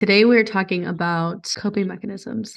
Today we're talking about coping mechanisms.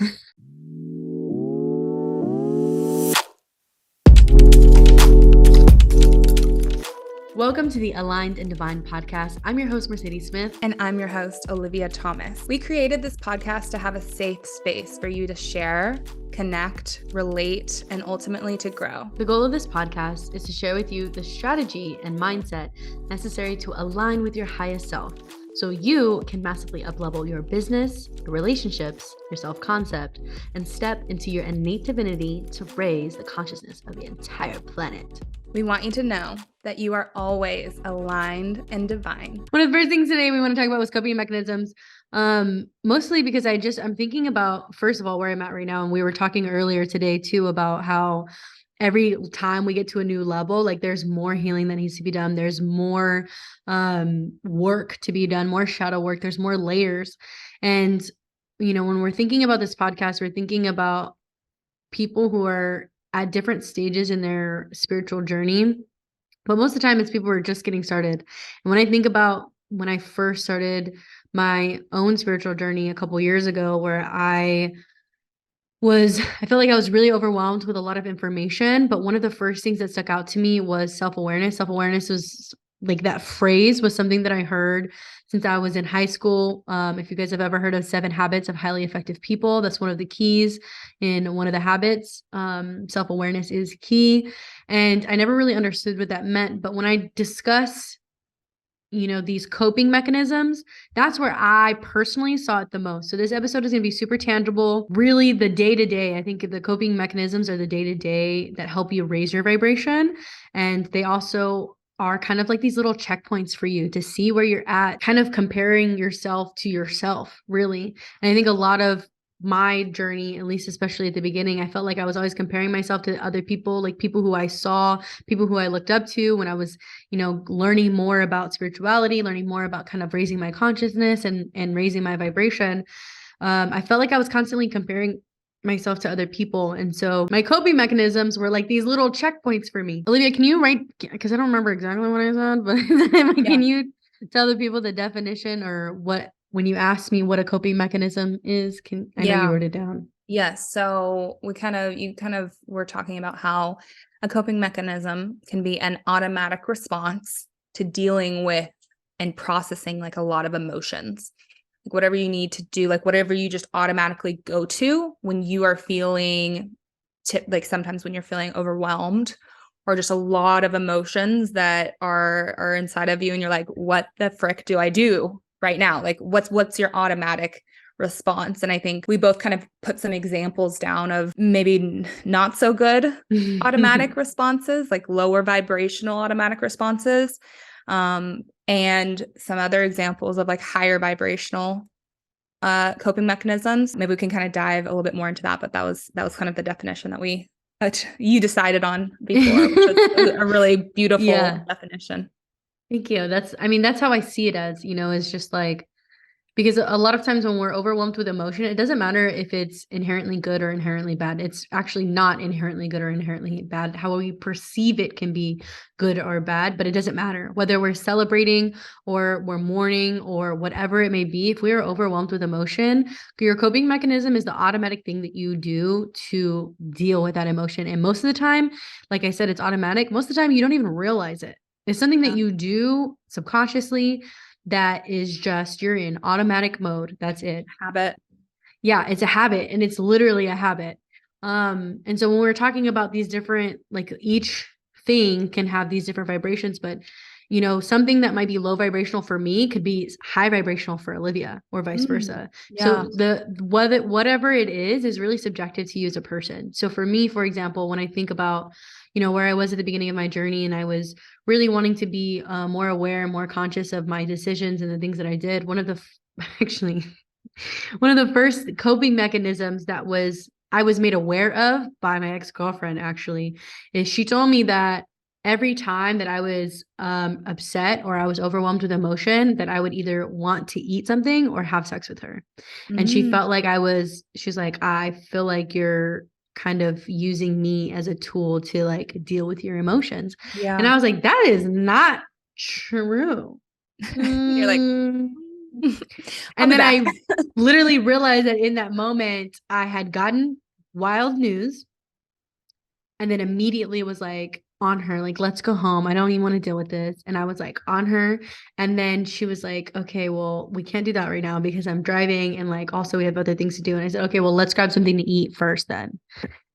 Welcome to the Aligned and Divine podcast. I'm your host, Mercedes Smith. And I'm your host, Olivia Thomas. We created this podcast to have a safe space for you to share, connect, relate, and ultimately to grow. The goal of this podcast is to share with you the strategy and mindset necessary to align with your highest self so you can massively uplevel your business, your relationships, your self-concept, and step into your innate divinity to raise the consciousness of the entire planet. We want you to know that you are always aligned and divine. One of the first things today we want to talk about was coping mechanisms, mostly because I'm thinking about, first of all, where I'm at right now. And we were talking earlier today too about how every time we get to a new level, like there's more healing that needs to be done. There's more work to be done, more shadow work. There's more layers. And, when we're thinking about this podcast, we're thinking about people who are at different stages in their spiritual journey. But most of the time it's people who are just getting started. And when I think about when I first started my own spiritual journey a couple years ago, where I felt like I was really overwhelmed with a lot of information. But one of the first things that stuck out to me was self-awareness. Self-awareness was like, that phrase was something that I heard since I was in high school. If you guys have ever heard of 7 Habits of Highly Effective People, that's one of the keys in one of the habits. Self-awareness is key. And I never really understood what that meant. But when I discuss these coping mechanisms, that's where I personally saw it the most. So this episode is going to be super tangible, really the day-to-day. I think the coping mechanisms are the day-to-day that help you raise your vibration. And they also are kind of like these little checkpoints for you to see where you're at, kind of comparing yourself to yourself, really. And I think a lot of my journey, at least especially at the beginning, I felt like I was always comparing myself to other people, like people who I saw, people who I looked up to when I was, learning more about spirituality, learning more about kind of raising my consciousness and raising my vibration. I felt like I was constantly comparing myself to other people. And so my coping mechanisms were like these little checkpoints for me. Olivia, can you write, because I don't remember exactly what I said, but can you tell the people the definition or what, when you asked me what a coping mechanism is, I know you wrote it down. Yes. So you kind of were talking about how a coping mechanism can be an automatic response to dealing with and processing like a lot of emotions. Like whatever you need to do, like whatever you just automatically go to when you are feeling like sometimes when you're feeling overwhelmed or just a lot of emotions that are inside of you and you're like, what the frick do I do right now? Like what's your automatic response? And I think we both kind of put some examples down of maybe not so good automatic responses, like lower vibrational automatic responses. And some other examples of like higher vibrational coping mechanisms. Maybe we can kind of dive a little bit more into that, but that was kind of the definition that you decided on before, which is a really beautiful definition. Thank you. That's how I see it as, it's just like, because a lot of times when we're overwhelmed with emotion, it doesn't matter if it's inherently good or inherently bad. It's actually not inherently good or inherently bad. How we perceive it can be good or bad, but it doesn't matter whether we're celebrating or we're mourning or whatever it may be. If we are overwhelmed with emotion, your coping mechanism is the automatic thing that you do to deal with that emotion. And most of the time, like I said, it's automatic. Most of the time, you don't even realize it. It's something that you do subconsciously. That is just, you're in automatic mode. That's it. Habit. Yeah, it's a habit and it's literally a habit. And so when we're talking about these different, like each thing can have these different vibrations, but something that might be low vibrational for me could be high vibrational for Olivia or vice versa. Yeah. So whatever it is really subjective to you as a person. So for me, for example, when I think about where I was at the beginning of my journey and I was really wanting to be more aware and more conscious of my decisions and the things that I did. One of the first coping mechanisms that I was made aware of by my ex-girlfriend actually is she told me that every time that I was upset or I was overwhelmed with emotion, that I would either want to eat something or have sex with her. And she felt like she's like, I feel like you're kind of using me as a tool to like deal with your emotions. Yeah. And I was like, that is not true. You're like, I'll And be then back. I literally realized that in that moment I had gotten wild news, and then immediately was like on her, like, let's go home. I don't even want to deal with this. And I was like on her. And then she was like, okay, well, we can't do that right now because I'm driving. And like, also we have other things to do. And I said, okay, well, let's grab something to eat first then.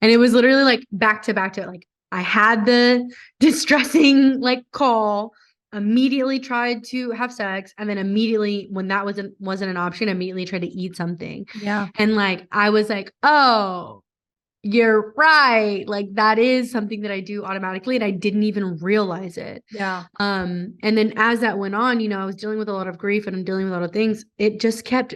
And it was literally like back to it. Like I had the distressing like call, immediately tried to have sex, and then immediately when that wasn't an option, immediately tried to eat something. Yeah. And like I was like, oh, you're right. Like that is something that I do automatically and I didn't even realize it. Yeah. And then as that went on, I was dealing with a lot of grief and I'm dealing with a lot of things. It just kept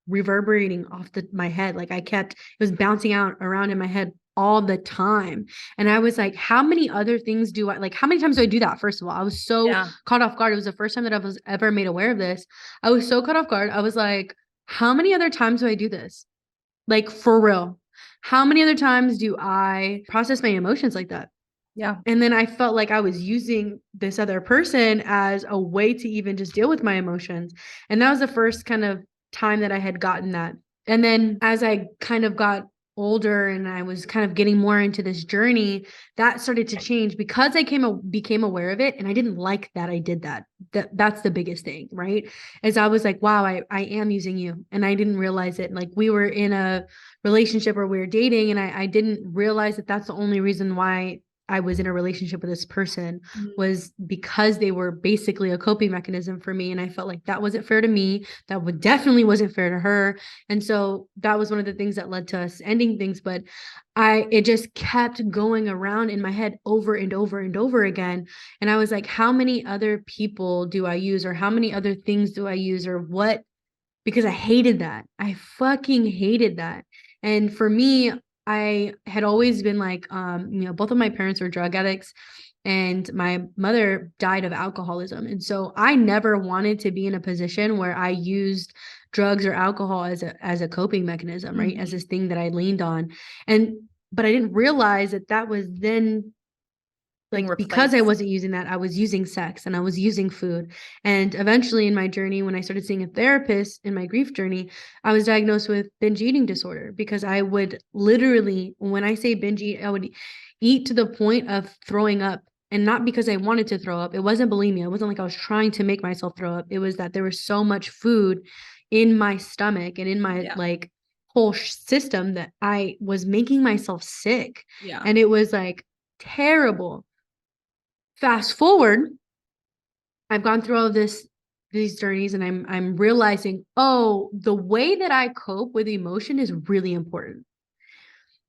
reverberating off my head. Like it was bouncing out around in my head all the time. And I was like, how many other things how many times do I do that? First of all, I was so caught off guard. It was the first time that I was ever made aware of this. I was so caught off guard. I was like, how many other times do I do this? Like for real. How many other times do I process my emotions like that? Yeah. And then I felt like I was using this other person as a way to even just deal with my emotions. And that was the first kind of time that I had gotten that. And then as I kind of got older and I was kind of getting more into this journey, that started to change because I became aware of it. And I didn't like that I did that. That's the biggest thing, right? As I was like, wow, I am using you. And I didn't realize it. Like we were in a relationship where we were dating and I didn't realize that that's the only reason why I was in a relationship with this person was because they were basically a coping mechanism for me. And I felt like that wasn't fair to me. That definitely wasn't fair to her. And so that was one of the things that led to us ending things. But it just kept going around in my head over and over and over again. And I was like, how many other people do I use? Or how many other things do I use? Or what? Because I hated that. I fucking hated that. And for me, I had always been like, both of my parents were drug addicts and my mother died of alcoholism. And so I never wanted to be in a position where I used drugs or alcohol as a coping mechanism, right? As this thing that I leaned on. But I didn't realize that was then like because I wasn't using that, I was using sex and I was using food. And eventually in my journey, when I started seeing a therapist in my grief journey, I was diagnosed with binge eating disorder because I would literally, when I say binge eat, I would eat to the point of throwing up. And not because I wanted to throw up. It wasn't bulimia. It wasn't like I was trying to make myself throw up. It was that there was so much food in my stomach and in my like whole system that I was making myself sick. Yeah. And it was like terrible. Fast forward, I've gone through all of these journeys and I'm realizing, oh, the way that I cope with emotion is really important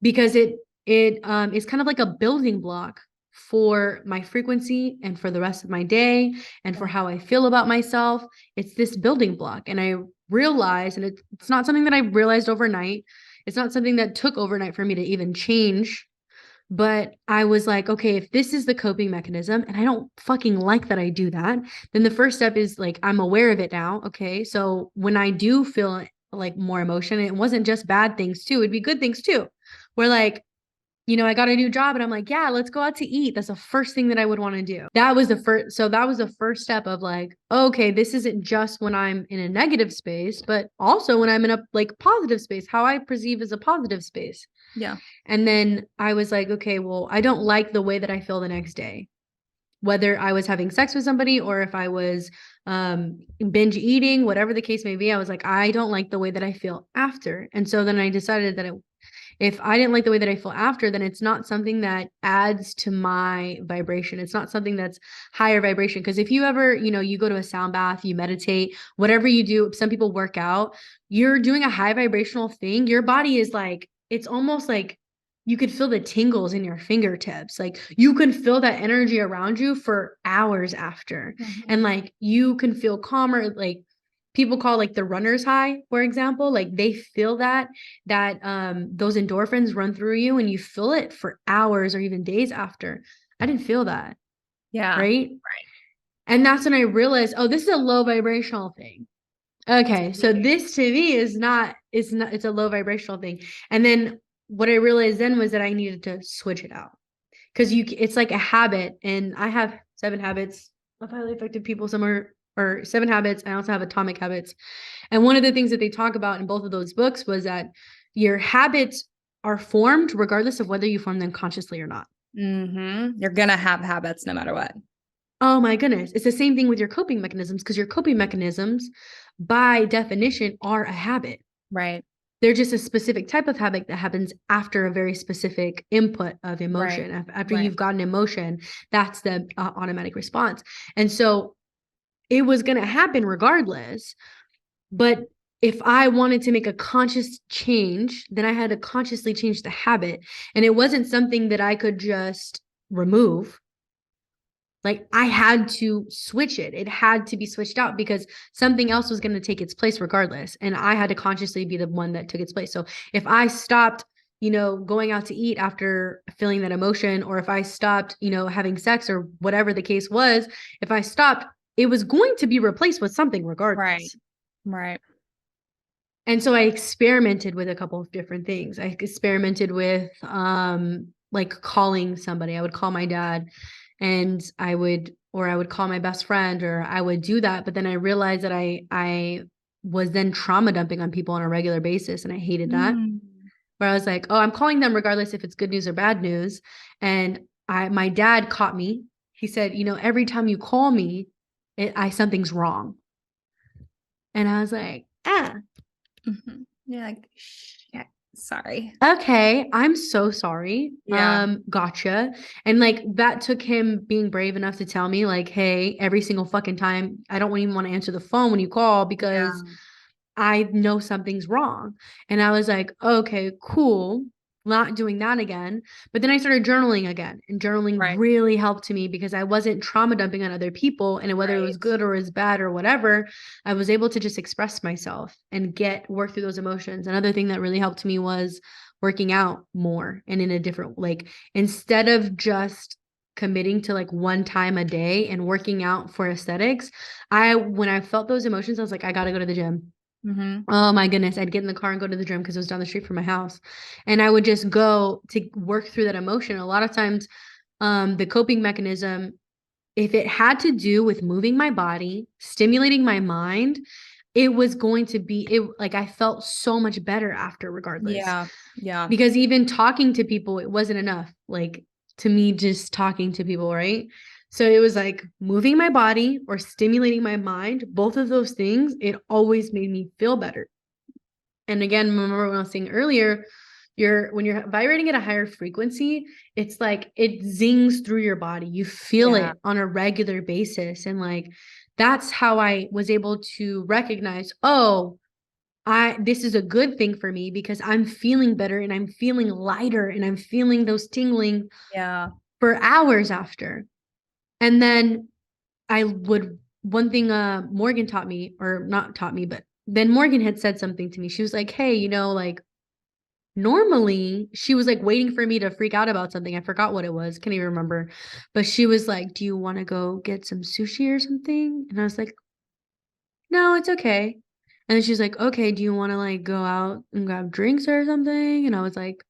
because it is kind of like a building block for my frequency and for the rest of my day and for how I feel about myself. It's this building block. And I realized, and it's not something that I realized overnight. It's not something that took overnight for me to even change. But I was like, okay, if this is the coping mechanism and I don't fucking like that I do that, then the first step is like, I'm aware of it now. Okay. So when I do feel like more emotion, it wasn't just bad things too, it'd be good things too. Where like, I got a new job and I'm like, yeah, let's go out to eat. That's the first thing that I would want to do. That was the first. So that was the first step of like, okay, this isn't just when I'm in a negative space, but also when I'm in a like positive space, how I perceive as a positive space. Yeah. And then I was like, okay, well, I don't like the way that I feel the next day, whether I was having sex with somebody or if I was binge eating, whatever the case may be. I was like, I don't like the way that I feel after. And so then I decided that if I didn't like the way that I feel after, then it's not something that adds to my vibration. It's not something that's higher vibration. Because if you ever, you go to a sound bath, you meditate, whatever you do, some people work out, you're doing a high vibrational thing. Your body is like, it's almost like you could feel the tingles in your fingertips. Like you can feel that energy around you for hours after. And like you can feel calmer, like people call like the runner's high, for example, like they feel that those endorphins run through you and you feel it for hours or even days after. I didn't feel that. Yeah. Right. And that's when I realized, oh, this is a low vibrational thing. Okay. So this to me it's a low vibrational thing. And then what I realized then was that I needed to switch it out because it's like a habit. And I have 7 habits of highly effective people. Some are or 7 habits. I also have Atomic Habits. And one of the things that they talk about in both of those books was that your habits are formed regardless of whether you form them consciously or not. You're going to have habits no matter what. Oh my goodness. It's the same thing with your coping mechanisms, because your coping mechanisms, by definition, are a habit. Right. They're just a specific type of habit that happens after a very specific input of emotion. Right. After Right. you've gotten emotion, that's the automatic response. And so it was going to happen regardless. But if I wanted to make a conscious change, then I had to consciously change the habit. And it wasn't something that I could just remove. Like I had to switch it. It had to be switched out because something else was going to take its place regardless. And I had to consciously be the one that took its place. So if I stopped, going out to eat after feeling that emotion, or if I stopped, having sex or whatever the case was, if I stopped, it was going to be replaced with something regardless. Right. Right. And so I experimented with a couple of different things. I experimented with like calling somebody. I would call my dad, and I would call my best friend, or I would do that. But then I realized that I was then trauma dumping on people on a regular basis. And I hated that. Where I was like, oh, I'm calling them regardless if it's good news or bad news. And my dad caught me. He said, every time you call me, something's wrong. And I was like, You're like, shit, sorry. Okay, I'm so sorry. Yeah. Gotcha. And like that took him being brave enough to tell me, like, hey, every single fucking time, I don't even want to answer the phone when you call because I know something's wrong. And I was like, okay, cool. Not doing that again. But then I started journaling again. And journaling really helped me because I wasn't trauma dumping on other people. And whether it was good or was bad or whatever, I was able to just express myself and work through those emotions. Another thing that really helped me was working out more and in a different, like, instead of just committing to like one time a day and working out for aesthetics, when I felt those emotions, I was like, I got to go to the gym. Oh my goodness. I'd get in the car and go to the gym because it was down the street from my house. And I would just go to work through that emotion. A lot of times, the coping mechanism, if it had to do with moving my body, stimulating my mind, it was going to be like I felt so much better after regardless. Yeah. Yeah. Because even talking to people, it wasn't enough. Like to me, just talking to people, right? So it was like moving my body or stimulating my mind. Both of those things, it always made me feel better. And again, remember when I was saying earlier, when you're vibrating at a higher frequency, it's like it zings through your body. You feel it on a regular basis. And like that's how I was able to recognize, oh, this is a good thing for me because I'm feeling better and I'm feeling lighter and I'm feeling those tingling for hours after. And then one thing Morgan taught me, or not taught me, but then Morgan had said something to me. She was like, hey, like normally she was like waiting for me to freak out about something. I forgot what it was. Can't even remember. But she was like, do you want to go get some sushi or something? And I was like, no, it's okay. And then she's like, okay, do you want to like go out and grab drinks or something? And I was like,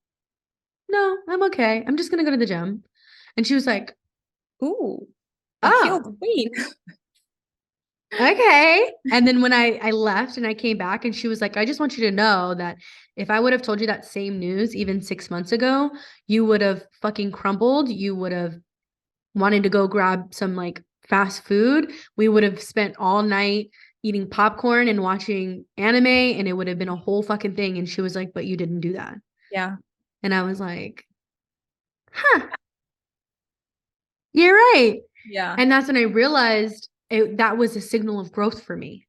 no, I'm okay. I'm just going to go to the gym. And she was like, ooh, I feel queen. Okay. And then when I left and I came back and she was like, I just want you to know that if I would have told you that same news even 6 months ago, you would have fucking crumbled. You would have wanted to go grab some like fast food. We would have spent all night eating popcorn and watching anime, and it would have been a whole fucking thing. And she was like, but you didn't do that. Yeah. And I was like, huh, you're right. Yeah. And that's when I realized that was a signal of growth for me.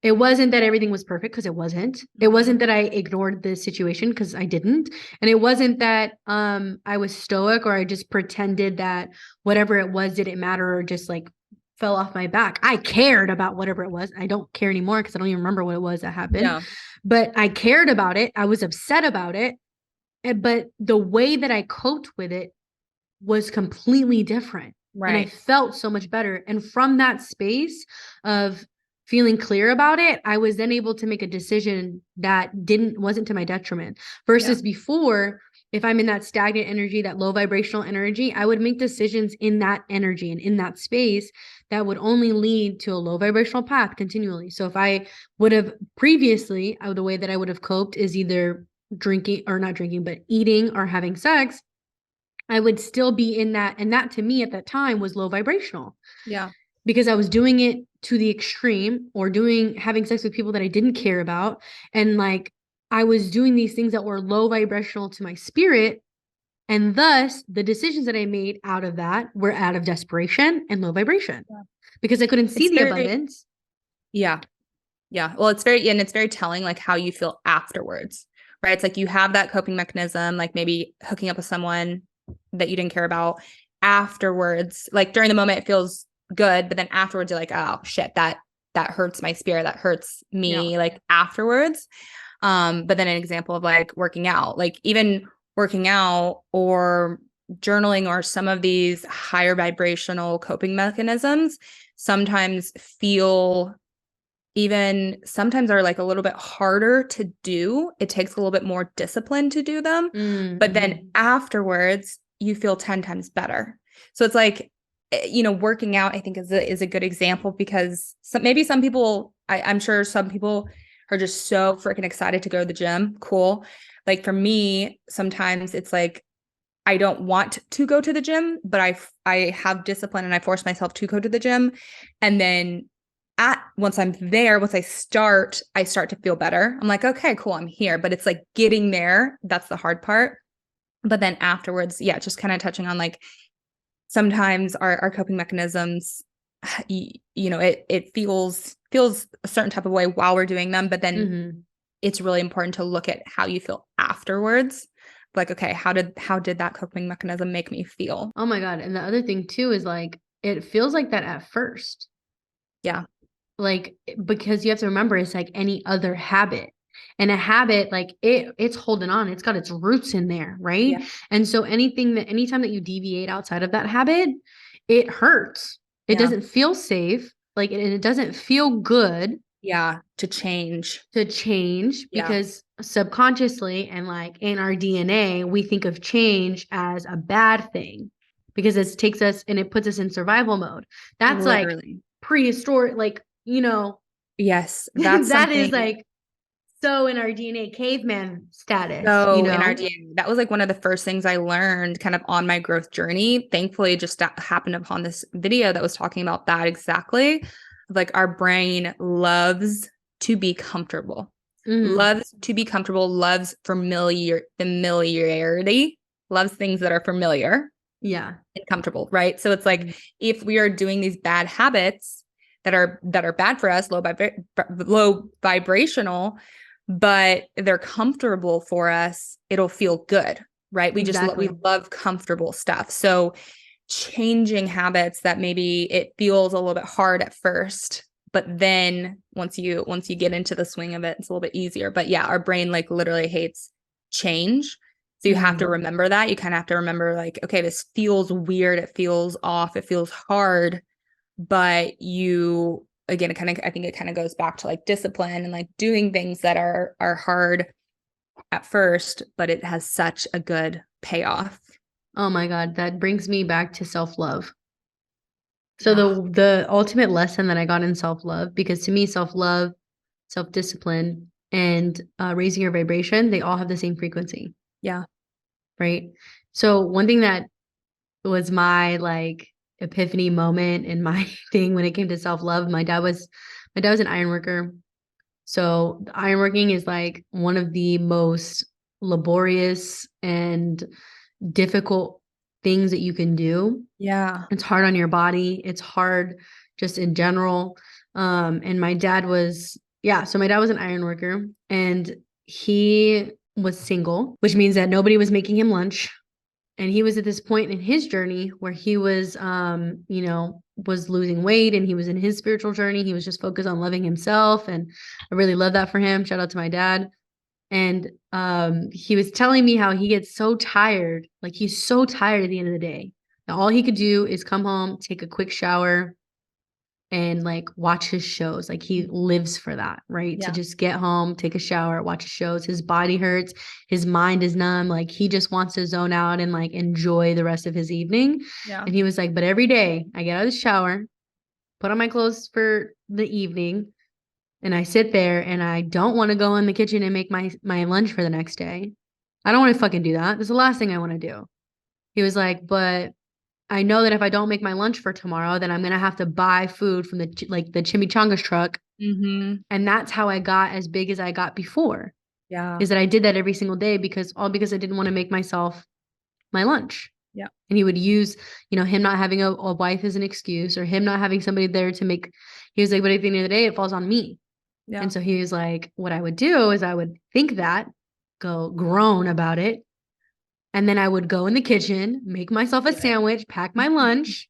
It wasn't that everything was perfect, because it wasn't. It wasn't that I ignored the situation, because I didn't. And it wasn't that I was stoic or I just pretended that whatever it was didn't matter or just like fell off my back. I cared about whatever it was. I don't care anymore because I don't even remember what it was that happened. Yeah. But I cared about it. I was upset about it. But the way that I coped with it was completely different. Right. And I felt so much better. And from that space of feeling clear about it, I was then able to make a decision that wasn't to my detriment. Versus before, if I'm in that stagnant energy, that low vibrational energy, I would make decisions in that energy and in that space that would only lead to a low vibrational path continually. So if I would have previously, the way that I would have coped is either drinking or not drinking, but eating or having sex, I would still be in that. And that to me at that time was low vibrational. Yeah. Because I was doing it to the extreme or having sex with people that I didn't care about. And like I was doing these things that were low vibrational to my spirit. And thus the decisions that I made out of that were out of desperation and low vibration because I couldn't see the abundance. Yeah. Yeah. Well, it's very telling like how you feel afterwards, right? It's like you have that coping mechanism, like maybe hooking up with someone that you didn't care about afterwards. Like during the moment, it feels good, but then afterwards, you're like, oh shit, that hurts my spirit. That hurts me like afterwards. But then an example of like working out, like even working out or journaling or some of these higher vibrational coping mechanisms sometimes sometimes are like a little bit harder to do. It takes a little bit more discipline to do them. But then afterwards, you feel 10 times better. So it's like, working out, I think is a good example because maybe some people, I'm sure some people are just so freaking excited to go to the gym. Cool. Like for me, sometimes it's like, I don't want to go to the gym, but I have discipline and I force myself to go to the gym. And then once I'm there, once I start to feel better. I'm like, okay, cool, I'm here. But it's like getting there. That's the hard part. But then afterwards, yeah, just kind of touching on like sometimes our coping mechanisms, it feels a certain type of way while we're doing them. But then it's really important to look at how you feel afterwards. Like, okay, how did that coping mechanism make me feel? Oh my God. And the other thing too is like, it feels like that at first. Yeah. Like, because you have to remember it's like any other habit. And a habit, like it's holding on, it's got its roots in there, right? Yeah. And so anytime that you deviate outside of that habit, it hurts. It doesn't feel safe. Like, and it doesn't feel good. Yeah. To change Because subconsciously and like in our DNA, we think of change as a bad thing because it takes us and it puts us in survival mode. That's literally like prehistoric, like, yes, that's that is like so in our DNA caveman status. So in our DNA, that was like one of the first things I learned kind of on my growth journey. Thankfully, just happened upon this video that was talking about that exactly. Like our brain loves to be comfortable, loves familiarity, loves things that are familiar. Yeah. And comfortable, right? So it's like if we are doing these bad habits that are bad for us, low vibrational, but they're comfortable for us, it'll feel good, right? We we love comfortable stuff. So changing habits that maybe it feels a little bit hard at first, but then once you get into the swing of it, it's a little bit easier. But yeah, our brain like literally hates change. So you have to remember that. You kind of have to remember like, okay, this feels weird. It feels off. It feels hard. But again, I think it kind of goes back to like discipline and like doing things that are hard at first, but it has such a good payoff. Oh my God. That brings me back to self-love. So the ultimate lesson that I got in self-love, because to me, self-love, self-discipline, and raising your vibration, they all have the same frequency. Yeah. Right. So one thing that was my like epiphany moment in my thing when it came to self-love, my dad was an iron worker. So ironworking is like one of the most laborious and difficult things that you can do. Yeah. It's hard on your body. It's hard just in general. And my dad was an iron worker and he was single, which means that nobody was making him lunch. And he was at this point in his journey where he was, was losing weight and he was in his spiritual journey. He was just focused on loving himself. And I really love that for him. Shout out to my dad. And he was telling me how he gets so tired. Like he's so tired at the end of the day. Now, all he could do is come home, take a quick shower, and like watch his shows. Like he lives for that, right? Yeah. To just get home, take a shower, watch his shows. His body hurts, his mind is numb. Like he just wants to zone out and like enjoy the rest of his evening. Yeah. And he was like, but every day I get out of the shower, put on my clothes for the evening, and I sit there and I don't want to go in the kitchen and make my lunch for the next day. I don't want to fucking do that. That's the last thing I want to do. He was like, but I know that if I don't make my lunch for tomorrow, then I'm gonna have to buy food from the chimichangas truck. Mm-hmm. And that's how I got as big as I got before. Yeah. Is that I did that every single day because I didn't want to make myself my lunch. Yeah. And he would use, him not having a wife as an excuse, or him not having somebody there to make. He was like, but at the end of the day, it falls on me. Yeah. And so he was like, what I would do is I would think that, go groan about it. And then I would go in the kitchen, make myself a sandwich, pack my lunch.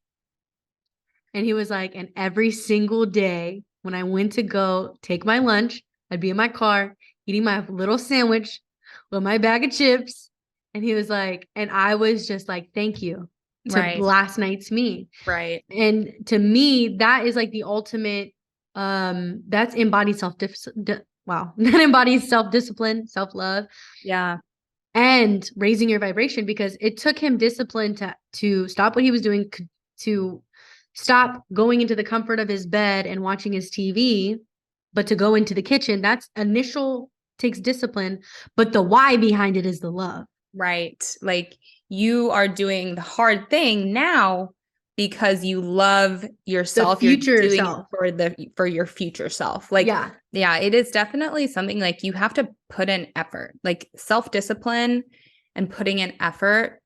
And he was like, and every single day when I went to go take my lunch, I'd be in my car eating my little sandwich with my bag of chips. And he was like, and I was just like, thank you to Right. last night's me. Right. And to me, that is like the ultimate, that's embodied that embodies self-discipline, self-love. Yeah. And raising your vibration, because it took him discipline to stop what he was doing, to stop going into the comfort of his bed and watching his TV, but to go into the kitchen. That's initial, takes discipline, but the why behind it is the love. Right. Like, you are doing the hard thing now because you love yourself. The future You're doing self. it for your future self. Like, yeah, it is definitely something like you have to put in effort. Like, self-discipline and putting in effort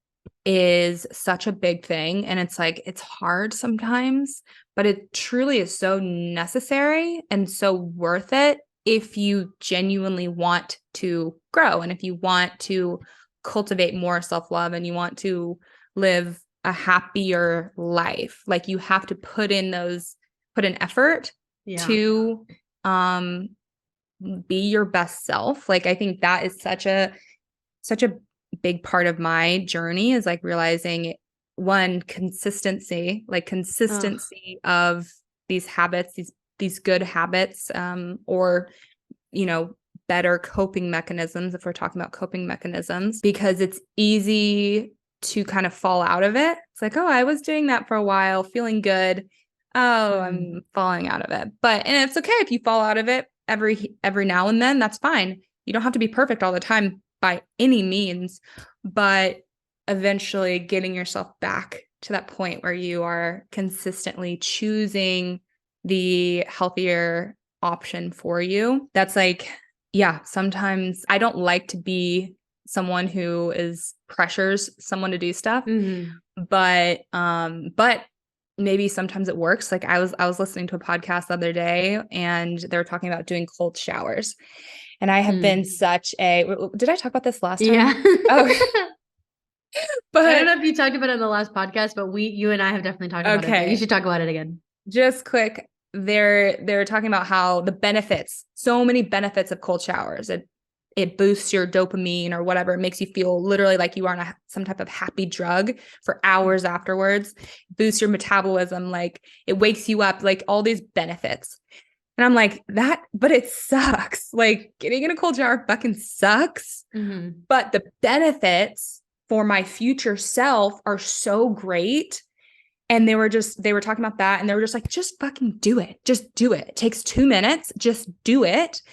is such a big thing. And it's like, it's hard sometimes, but it truly is so necessary and so worth it if you genuinely want to grow and if you want to cultivate more self-love and you want to live a happier life. Like, you have to put in effort to be your best self. Like, I think that is such a big part of my journey, is like realizing, one, consistency of these habits, these good habits, or better coping mechanisms, if we're talking about coping mechanisms, because it's easy to kind of fall out of it. It's like, oh, I was doing that for a while, feeling good. Oh, I'm falling out of it. And it's okay if you fall out of it every now and then, that's fine. You don't have to be perfect all the time by any means, but eventually getting yourself back to that point where you are consistently choosing the healthier option for you. That's like, yeah, sometimes I don't like to be someone who pressures someone to do stuff, but maybe sometimes it works. Like, I was listening to a podcast the other day and they were talking about doing cold showers. And I have been did I talk about this last time? Yeah. Oh, but I don't know if you talked about it in the last podcast, but you and I have definitely talked about it. But you should talk about it again. Just quick. They're talking about how the benefits, so many benefits of cold showers. It boosts your dopamine or whatever. It makes you feel literally like you are on some type of happy drug for hours afterwards. Boosts your metabolism. Like, it wakes you up, like all these benefits. And I'm like, but it sucks. Like, getting in a cold shower fucking sucks. But the benefits for my future self are so great. And they were talking about that. And they were just like, just fucking do it. Just do it. It takes 2 minutes. Just do it.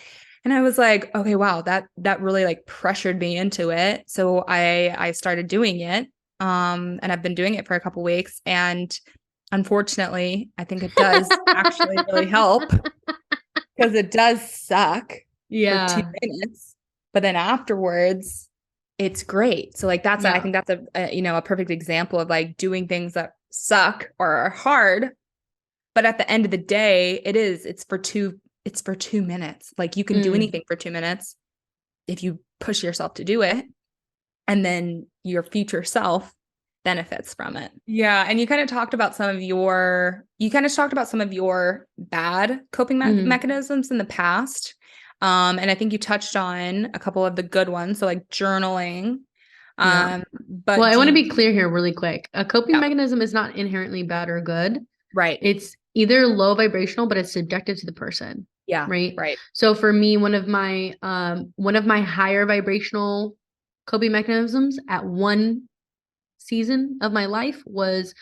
And I was like, okay, wow, that really like pressured me into it. So I started doing it. And I've been doing it for a couple weeks. And unfortunately, I think it does actually really help, because it does suck for 2 minutes, but then afterwards it's great. So like, I think that's a perfect example of like doing things that suck or are hard, but at the end of the day, it's for 2 minutes. Like, you can do anything for 2 minutes if you push yourself to do it, and then your future self benefits from it. Yeah. And you kind of talked about some of your bad coping mechanisms in the past. And I think you touched on a couple of the good ones. So like journaling. But well, I want to be clear here really quick. A coping mechanism is not inherently bad or good. Right. It's either low vibrational, but it's subjective to the person. Yeah. Right. Right. So for me, one of my higher vibrational coping mechanisms at one season of my life was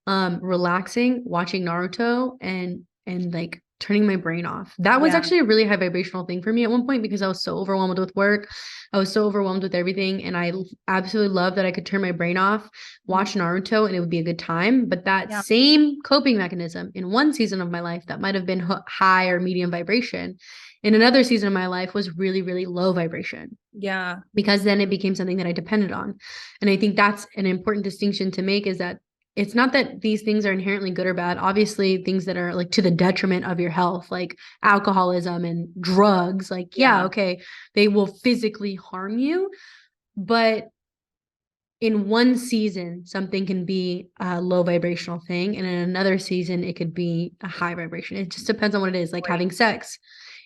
relaxing, watching Naruto, and like turning my brain off. That was Yeah. actually a really high vibrational thing for me at one point because I was so overwhelmed with work. I was so overwhelmed with everything. And I absolutely love that I could turn my brain off, watch Naruto, and it would be a good time. But that Yeah. same coping mechanism in one season of my life that might have been high or medium vibration, in another season of my life was really, really low vibration. Yeah. Because then it became something that I depended on. And I think that's an important distinction to make, is that it's not that these things are inherently good or bad. Obviously, things that are like to the detriment of your health, like alcoholism and drugs, like, yeah, okay, they will physically harm you. But in one season, something can be a low vibrational thing. And in another season, it could be a high vibration. It just depends on what it is, like having sex.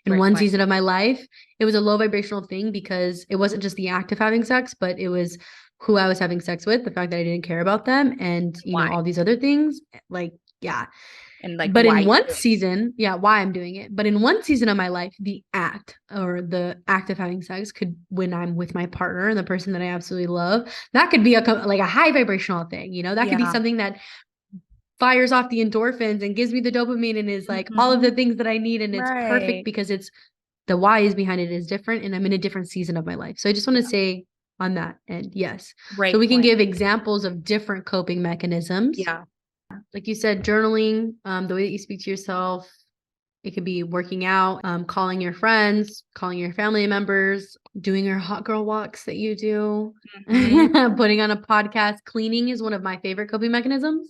In one season of my life, it was a low vibrational thing because it wasn't just the act of having sex, but it was who I was having sex with, the fact that I didn't care about them, and all these other things. Like, yeah. And like, but in one season, why I'm doing it. But in one season of my life, the act of having sex could, when I'm with my partner and the person that I absolutely love, that could be like a high vibrational thing, that could be something that fires off the endorphins and gives me the dopamine and is like all of the things that I need. And it's perfect because it's the why is behind it is different. And I'm in a different season of my life. So I just want to say on that end, yes. So we can give examples of different coping mechanisms. Yeah. Like you said, journaling, the way that you speak to yourself. It could be working out, calling your friends, calling your family members, doing your hot girl walks that you do, putting on a podcast. Cleaning is one of my favorite coping mechanisms.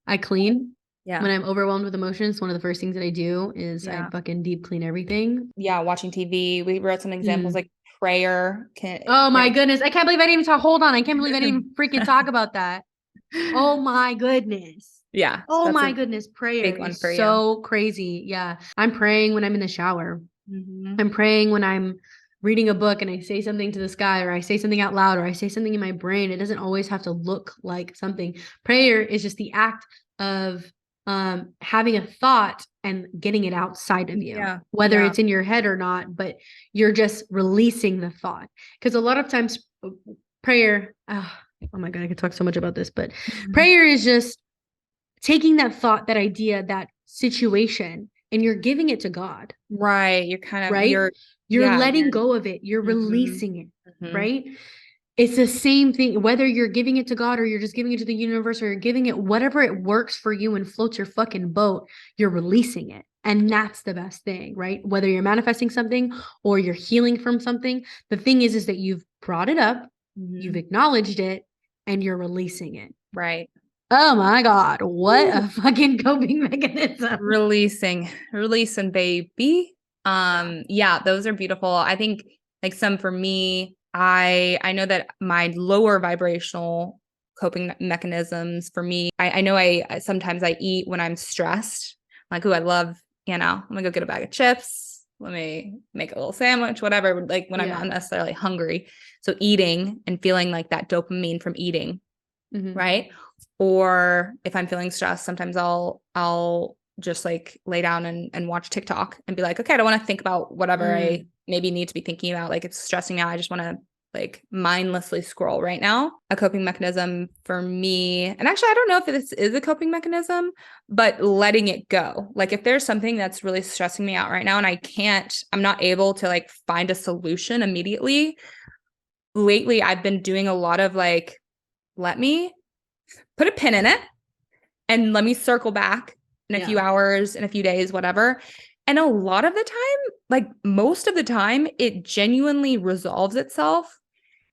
I clean. Yeah. When I'm overwhelmed with emotions, one of the first things that I do is I fucking deep clean everything. Yeah. Watching TV. We wrote some examples like prayer. Oh my goodness. I can't believe I didn't even talk. Hold on. I can't believe I didn't even freaking talk about that. Oh my goodness. Yeah. Oh my goodness. Prayer is so crazy. Yeah. I'm praying when I'm in the shower. I'm praying when I'm reading a book and I say something to the sky, or I say something out loud, or I say something in my brain. It doesn't always have to look like something. Prayer is just the act of having a thought and getting it outside of you, whether it's in your head or not, but you're just releasing the thought. Because a lot of times prayer, oh my God, I could talk so much about this, but prayer is just taking that thought, that idea, that situation, and you're giving it to God. Right. You're kind of, right. You're letting go of it. You're releasing it. Right. It's the same thing, whether you're giving it to God or you're just giving it to the universe, or you're giving it whatever it works for you and floats your fucking boat, you're releasing it. And that's the best thing, right? Whether you're manifesting something or you're healing from something, the thing is that you've brought it up, you've acknowledged it, and you're releasing it. Right. Oh my God, what a fucking coping mechanism. Releasing, baby. Yeah, those are beautiful. I think like some for me, I know that my lower vibrational coping mechanisms for me, I know sometimes I eat when I'm stressed. Like, I love, I'm gonna go get a bag of chips. Let me make a little sandwich, whatever, like when I'm not necessarily hungry. So eating and feeling like that dopamine from eating. Right. Or if I'm feeling stressed, sometimes I'll just like lay down and watch TikTok and be like, okay, I don't want to think about whatever I maybe need to be thinking about. Like, it's stressing me out. I just want to like mindlessly scroll right now. A coping mechanism for me, and actually, I don't know if this is a coping mechanism, but letting it go. Like, if there's something that's really stressing me out right now and I'm not able to like find a solution immediately. Lately, I've been doing a lot of like, let me put a pin in it and let me circle back in a few hours, in a few days, whatever. And a lot of the time, like most of the time, it genuinely resolves itself.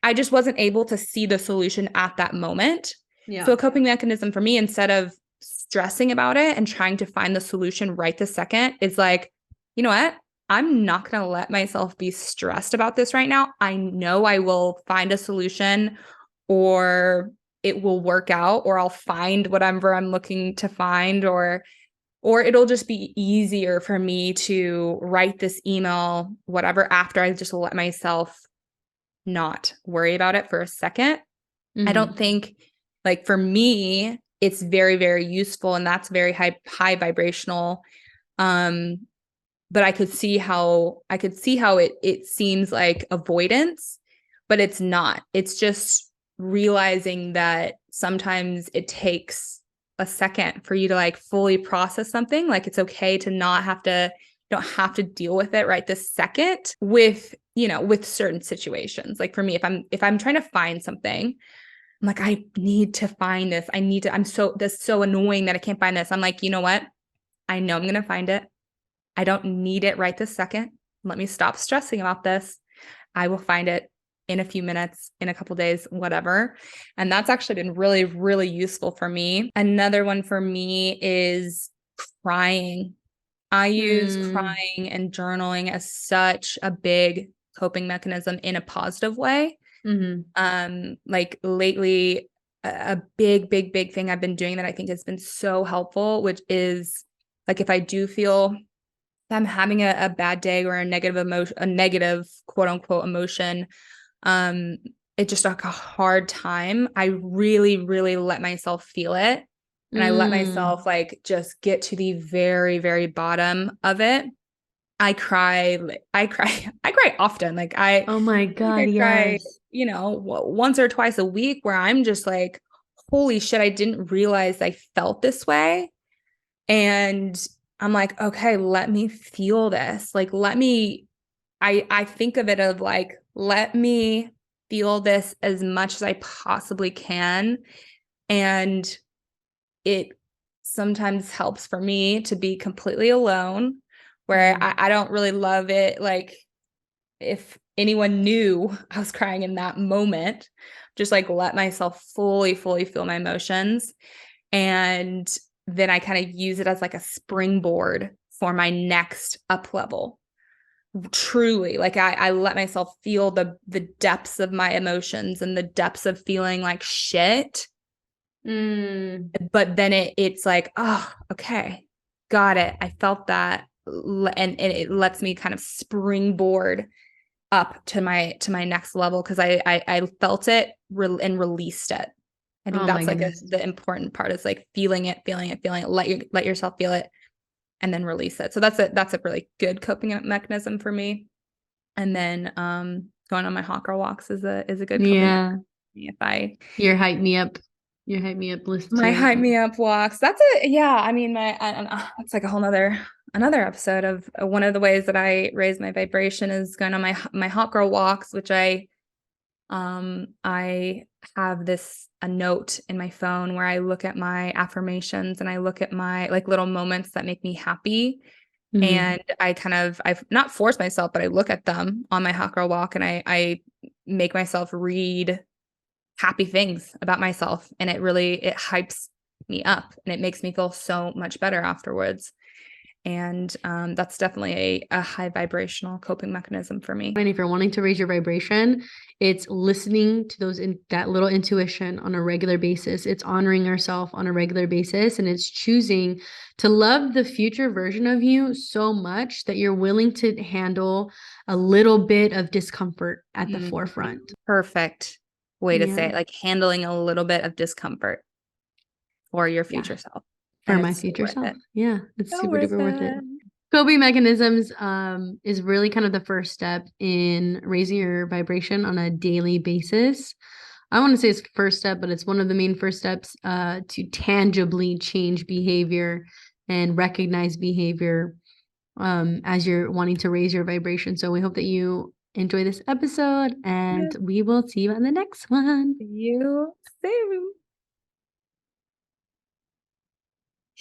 I just wasn't able to see the solution at that moment. So a coping mechanism for me, instead of stressing about it and trying to find the solution right this second, is like, you know what? I'm not going to let myself be stressed about this right now. I know I will find a solution, or it will work out, or I'll find whatever I'm looking to find, or it'll just be easier for me to write this email, whatever, after I just let myself not worry about it for a second. I don't think, like, for me, it's very, very useful, and that's very high vibrational. But I could see how it seems like avoidance, but it's not. It's just realizing that sometimes it takes a second for you to like fully process something. Like it's okay to not have to, you don't have to deal with it right this second with, you know, with certain situations. Like for me, if I'm trying to find something, I'm like, I need to find this. This is so annoying that I can't find this. I'm like, you know what? I know I'm going to find it. I don't need it right this second. Let me stop stressing about this. I will find it in a few minutes, in a couple days, whatever. And that's actually been really, really useful for me. Another one for me is crying. I use crying and journaling as such a big coping mechanism in a positive way. Like lately, a big thing I've been doing that I think has been so helpful, which is like if I do feel I'm having a bad day or a negative emotion, a negative quote unquote emotion, it's just like a hard time. I really, really let myself feel it. And I let myself like just get to the very, very bottom of it. I cry often. Oh my God, I cry, yes. you know, once or twice a week where I'm just like, holy shit, I didn't realize I felt this way. And I'm like, okay, let me feel this. Like, I think of it of like, let me feel this as much as I possibly can. And it sometimes helps for me to be completely alone, where I don't really love it. Like, if anyone knew I was crying in that moment, just like let myself fully feel my emotions. And then I kind of use it as like a springboard for my next up level. Truly, like I let myself feel the depths of my emotions and the depths of feeling like shit. But then it's like, oh, okay, got it. I felt that. And it lets me kind of springboard up to my next level because I felt it and released it. I think Oh my that's like goodness. the important part is like feeling it. Let yourself feel it and then release it. So that's a really good coping mechanism for me. And then going on my hot girl walks is a good coping mechanism. If I Your hype me up list my too. hype me up walks, I mean it's like a whole another episode of one of the ways that I raise my vibration is going on my hot girl walks, which I have a note in my phone where I look at my affirmations and I look at my like little moments that make me happy. And I've not forced myself, but I look at them on my hot girl walk and I make myself read happy things about myself. And it hypes me up and it makes me feel so much better afterwards. And that's definitely a high vibrational coping mechanism for me. And if you're wanting to raise your vibration, it's listening to that little intuition on a regular basis. It's honoring yourself on a regular basis, and it's choosing to love the future version of you so much that you're willing to handle a little bit of discomfort at the forefront. Perfect way to say it, like handling a little bit of discomfort for your future self. For my future self. Yeah, it's So super duper worth it. Coping mechanisms is really kind of the first step in raising your vibration on a daily basis. I want to say it's the first step, but it's one of the main first steps to tangibly change behavior and recognize behavior as you're wanting to raise your vibration. So we hope that you enjoy this episode, and we will see you on the next one. See you soon.